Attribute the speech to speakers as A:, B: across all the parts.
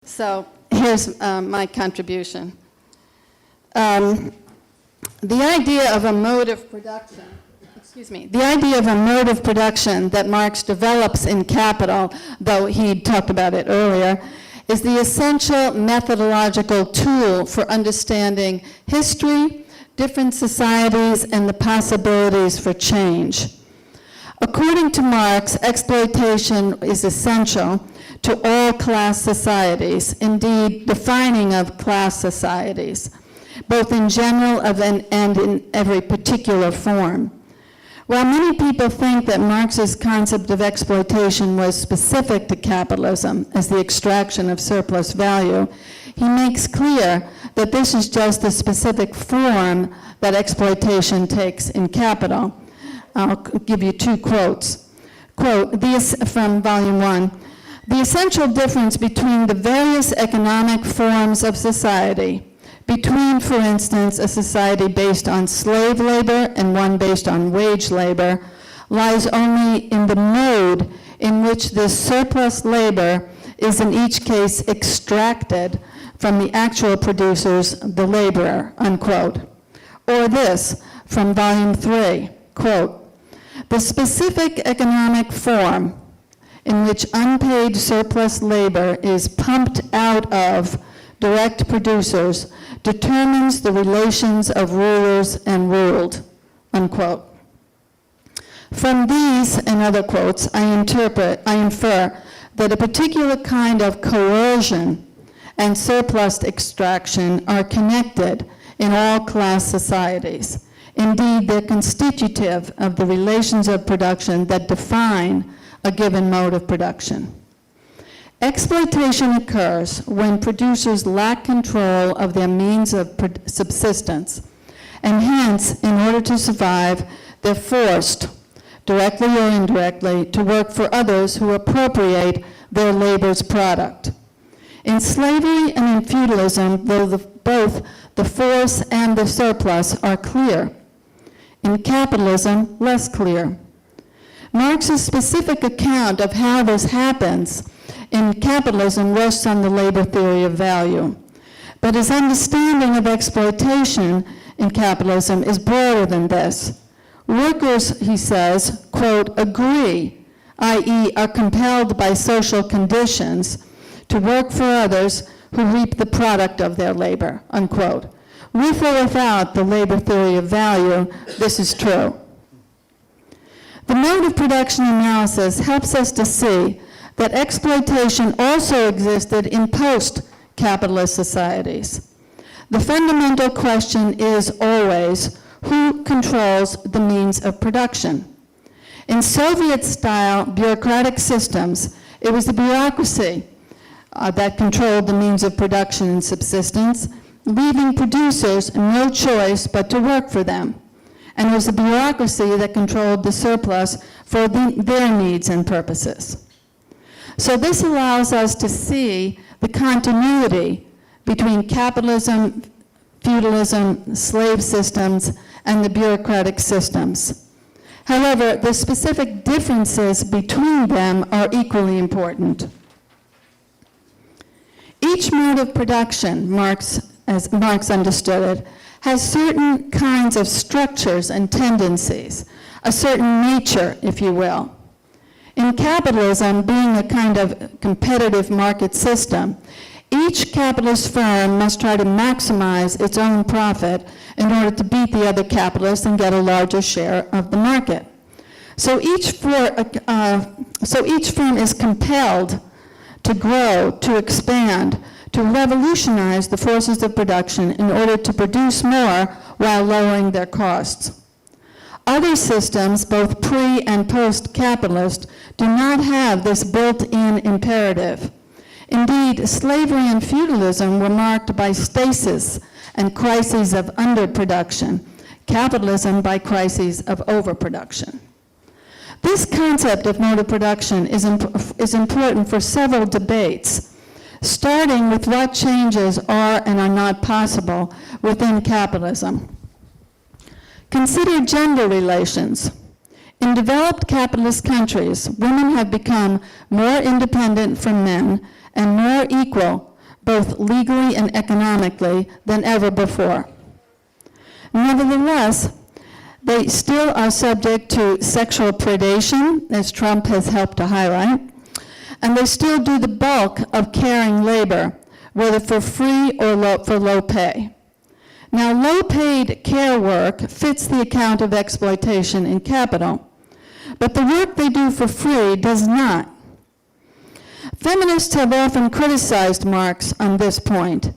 A: So here's my contribution. The idea of a mode of production, the idea of a mode of production that Marx develops in Capital, though he talked about it earlier, is the essential methodological tool for understanding history, different societies, and the possibilities for change. According to Marx, exploitation is essential to all class societies, indeed defining of class societies, both in general and in every particular form. While many people think that Marx's concept of exploitation was specific to capitalism as the extraction of surplus value, he makes clear that this is just the specific form that exploitation takes in Capital. I'll give you two quotes. Quote, from Volume 1, "The essential difference between the various economic forms of society, between, for instance, a society based on slave labor and one based on wage labor, lies only in the mode in which this surplus labor is in each case extracted from the actual producers, the laborer," unquote. Or this, from Volume 3, quote, "The specific economic form in which unpaid surplus labor is pumped out of direct producers determines the relations of rulers and ruled," unquote. From these and other quotes, I infer that a particular kind of coercion and surplus extraction are connected in all class societies. Indeed, they're constitutive of the relations of production that define a given mode of production. Exploitation occurs when producers lack control of their means of subsistence, and hence, in order to survive, they're forced, directly or indirectly, to work for others who appropriate their labor's product. In slavery and in feudalism, though both the force and the surplus are clear. In capitalism, less clear. Marx's specific account of how this happens in capitalism rests on the labor theory of value. But his understanding of exploitation in capitalism is broader than this. Workers, he says, quote, "agree, i.e. are compelled by social conditions to work for others who reap the product of their labor," unquote. With or without the labor theory of value, this is true. The mode of production analysis helps us to see that exploitation also existed in post-capitalist societies. The fundamental question is always, who controls the means of production? In Soviet-style bureaucratic systems, it was the bureaucracy that controlled the means of production and subsistence, leaving producers no choice but to work for them. And it was the bureaucracy that controlled the surplus for their needs and purposes. So this allows us to see the continuity between capitalism, feudalism, slave systems, and the bureaucratic systems. However, the specific differences between them are equally important. Each mode of production, as Marx understood it, has certain kinds of structures and tendencies, a certain nature, if you will. In capitalism, being a kind of competitive market system, each capitalist firm must try to maximize its own profit in order to beat the other capitalists and get a larger share of the market. So each firm is compelled to grow, to expand, to revolutionize the forces of production in order to produce more while lowering their costs. Other systems, both pre- and post-capitalist, do not have this built-in imperative. Indeed, slavery and feudalism were marked by stasis and crises of underproduction, capitalism by crises of overproduction. This concept of mode of production is important for several debates, starting with what changes are and are not possible within capitalism. Consider gender relations. In developed capitalist countries, women have become more independent from men and more equal both legally and economically, than ever before. Nevertheless, they still are subject to sexual predation, as Trump has helped to highlight, and they still do the bulk of caring labor, whether for free or for low pay. Now, low-paid care work fits the account of exploitation in capital, but the work they do for free does not. Feminists have often criticized Marx on this point,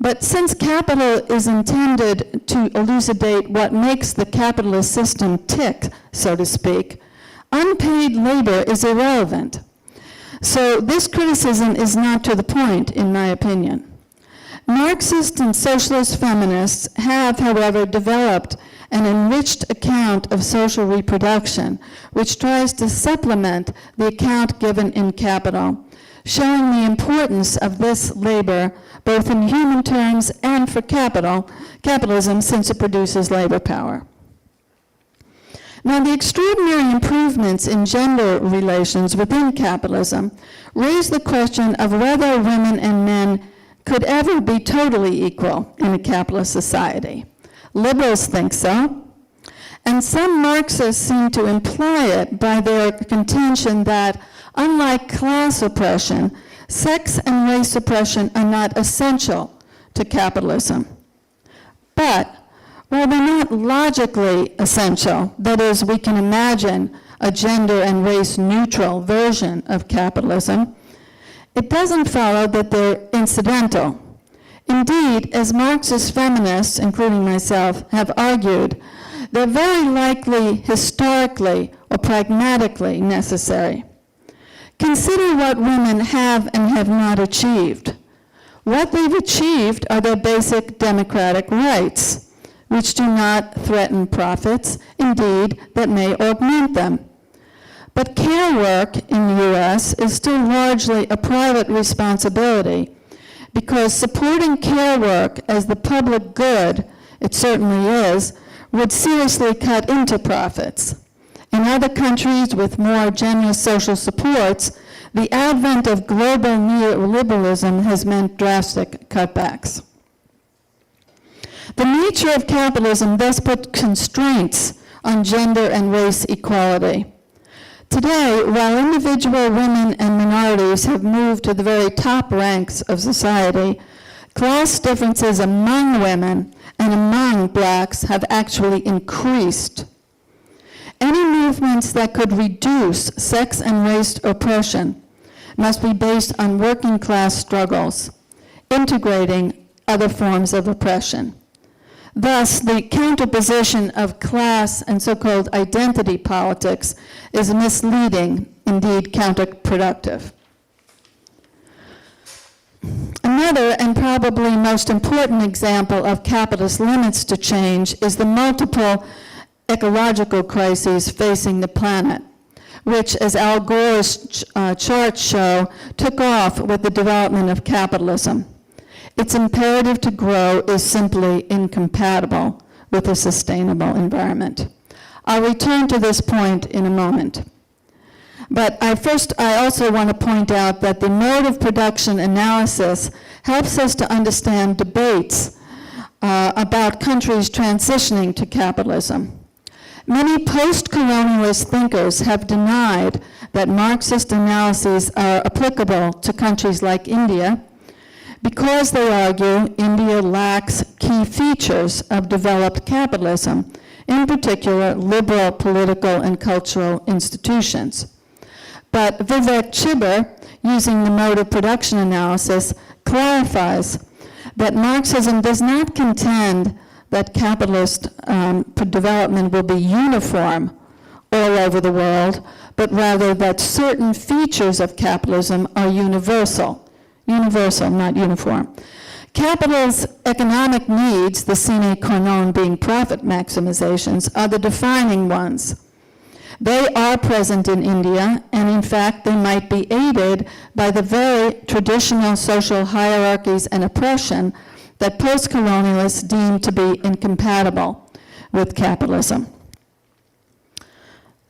A: but since capital is intended to elucidate what makes the capitalist system tick, so to speak, unpaid labor is irrelevant. So this criticism is not to the point, in my opinion. Marxist and socialist feminists have, however, developed an enriched account of social reproduction, which tries to supplement the account given in Capital, showing the importance of this labor, both in human terms and for capitalism, since it produces labor power. Now, the extraordinary improvements in gender relations within capitalism raise the question of whether women and men could ever be totally equal in a capitalist society. Liberals think so, and some Marxists seem to imply it by their contention that, unlike class oppression, sex and race oppression are not essential to capitalism. But while they're not logically essential, that is, we can imagine a gender and race neutral version of capitalism, it doesn't follow that they're incidental. Indeed, as Marxist feminists, including myself, have argued, they're very likely historically or pragmatically necessary. Consider what women have and have not achieved. What they've achieved are their basic democratic rights, which do not threaten profits, indeed, that may augment them. But care work in the U.S. is still largely a private responsibility, because supporting care work as the public good, it certainly is, would seriously cut into profits. In other countries with more generous social supports, the advent of global neoliberalism has meant drastic cutbacks. The nature of capitalism thus puts constraints on gender and race equality. Today, while individual women and minorities have moved to the very top ranks of society, class differences among women and among blacks have actually increased. Any movements that could reduce sex and race oppression must be based on working class struggles, integrating other forms of oppression. Thus, the counterposition of class and so-called identity politics is misleading, indeed counterproductive. Another and probably most important example of capitalist limits to change is the multiple ecological crises facing the planet, which, as Al Gore's charts show, took off with the development of capitalism. Its imperative to grow is simply incompatible with a sustainable environment. I'll return to this point in a moment. But I also want to point out that the mode of production analysis helps us to understand debates about countries transitioning to capitalism. Many post-colonialist thinkers have denied that Marxist analyses are applicable to countries like India, because they argue India lacks key features of developed capitalism, in particular liberal political and cultural institutions. But Vivek Chibber, using the mode of production analysis, clarifies that Marxism does not contend that capitalist development will be uniform all over the world, but rather that certain features of capitalism are universal, not uniform. Capital's economic needs, the sine qua non being profit maximizations, are the defining ones. They are present in India, and in fact, they might be aided by the very traditional social hierarchies and oppression that post-colonialists deem to be incompatible with capitalism.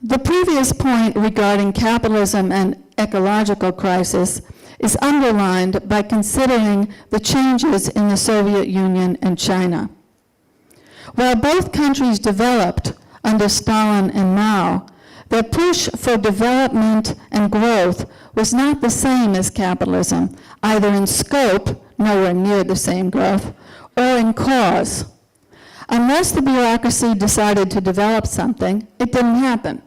A: The previous point regarding capitalism and ecological crisis is underlined by considering the changes in the Soviet Union and China. While both countries developed under Stalin and Mao, their push for development and growth was not the same as capitalism, either in scope, nowhere near the same growth, or in cause. Unless the bureaucracy decided to develop something, it didn't happen.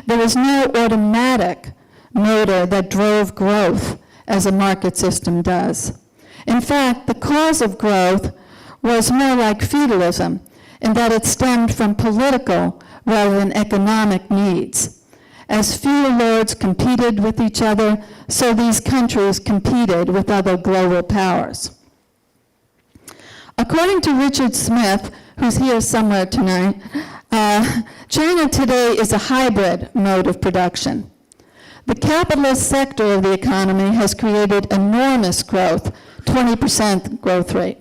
A: There was no automatic motor that drove growth as a market system does. In fact, the cause of growth was more like feudalism in that it stemmed from political rather than economic needs. As feudal lords competed with each other, so these countries competed with other global powers. According to Richard Smith, who's here somewhere tonight, China today is a hybrid mode of production. The capitalist sector of the economy has created enormous growth, 20% growth rate.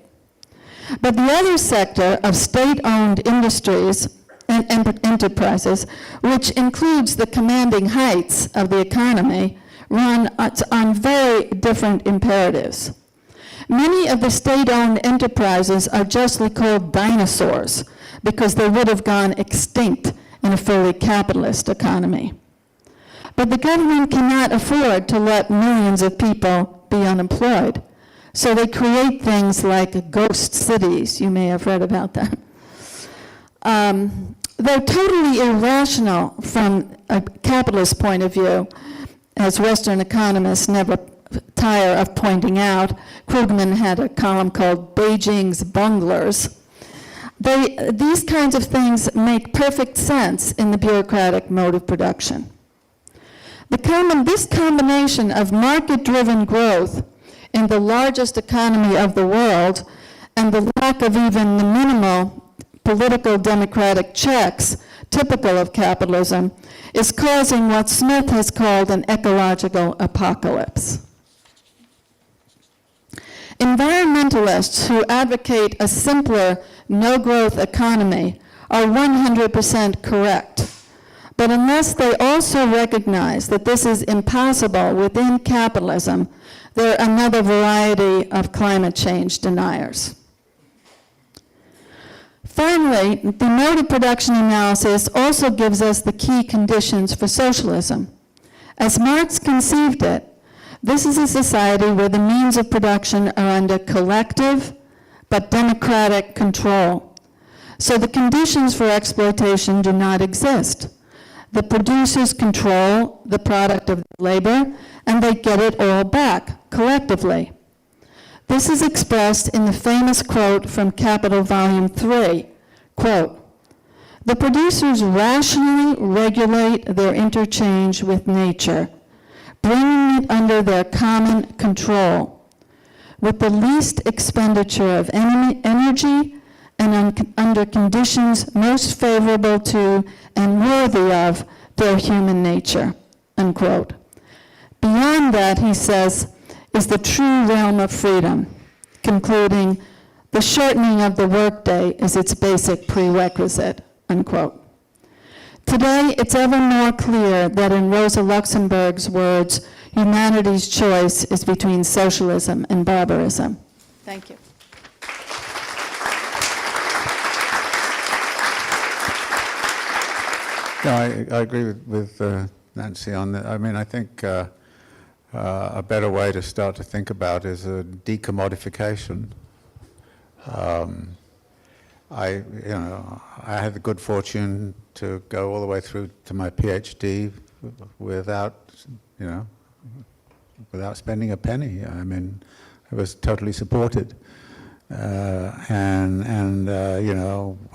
A: But the other sector of state-owned industries and enterprises, which includes the commanding heights of the economy, run on very different imperatives. Many of the state-owned enterprises are justly called dinosaurs because they would have gone extinct in a fully capitalist economy. But the government cannot afford to let millions of people be unemployed. So they create things like ghost cities. You may have read about that. They're totally irrational from a capitalist point of view, as Western economists never tire of pointing out. Krugman had a column called Beijing's Bunglers. These kinds of things make perfect sense in the bureaucratic mode of production. This combination of market-driven growth in the largest economy of the world and the lack of even the minimal political democratic checks typical of capitalism is causing what Smith has called an ecological apocalypse. Environmentalists who advocate a simpler, no-growth economy are 100% correct. But unless they also recognize that this is impossible within capitalism, they're another variety of climate change deniers. Finally, the mode of production analysis also gives us the key conditions for socialism. As Marx conceived it, this is a society where the means of production are under collective but democratic control. So the conditions for exploitation do not exist. The producers control the product of labor, and they get it all back, collectively. This is expressed in the famous quote from Capital Volume 3, quote, "The producers rationally regulate their interchange with nature, bringing it under their common control, with the least expenditure of energy and under conditions most favorable to and worthy of their human nature," unquote. Beyond that, he says, is the true realm of freedom, concluding, the shortening of the workday is its basic prerequisite, unquote. Today, it's ever more clear that in Rosa Luxemburg's words, humanity's choice is between socialism and barbarism. Thank you.
B: No, I agree with Nancy on that. I mean, I think a better way to start to think about is a decommodification. I had the good fortune to go all the way through to my PhD without spending a penny. I mean, I was totally supported. When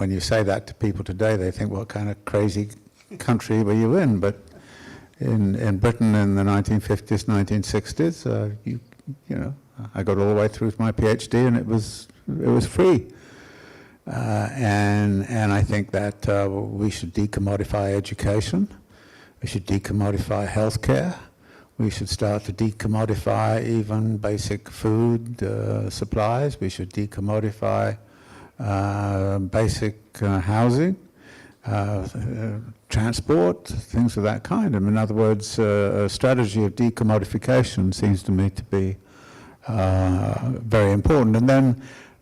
B: you say that to people today, they think, what kind of crazy country were you in? But in Britain in the 1950s, 1960s, I got all the way through my PhD, and it was free. And I think that we should decommodify education. We should decommodify healthcare. We should start to decommodify even basic food supplies. We should decommodify basic housing. transport, things of that kind. In other words, a strategy of decommodification seems to me to be very important.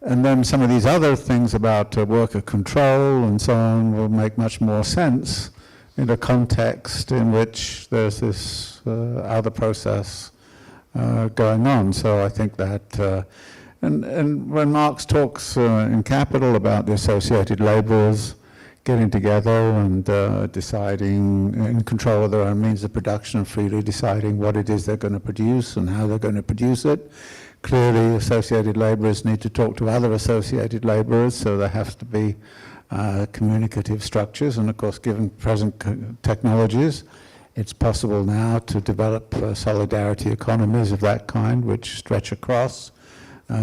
B: And then some of these other things about worker control and so on will make much more sense in a context in which there's this other process going on. So I think that, and when Marx talks in Capital about the associated labourers getting together and deciding in control of their own means of production and freely deciding what it is they're going to produce and how they're going to produce it. Clearly, associated labourers need to talk to other associated labourers, so there has to be communicative structures. And of course, given present technologies, it's possible now to develop solidarity economies of that kind, which stretch across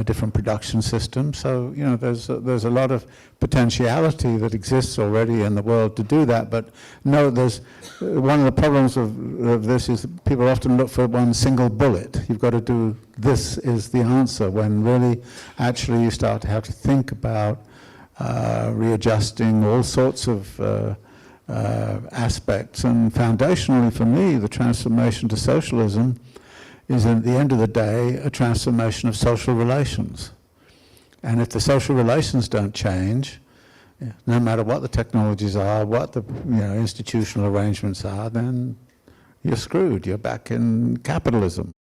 B: different production systems. So, you know, there's a lot of potentiality that exists already in the world to do that. But no, there's one of the problems of this is that people often look for one single bullet. You've got to do this is the answer, when really, actually, you start to have to think about readjusting all sorts of aspects. And foundationally, for me, the transformation to socialism is, at the end of the day, a transformation of social relations. And if the social relations don't change, no matter what the technologies are, what the institutional arrangements are, then you're screwed. You're back in capitalism.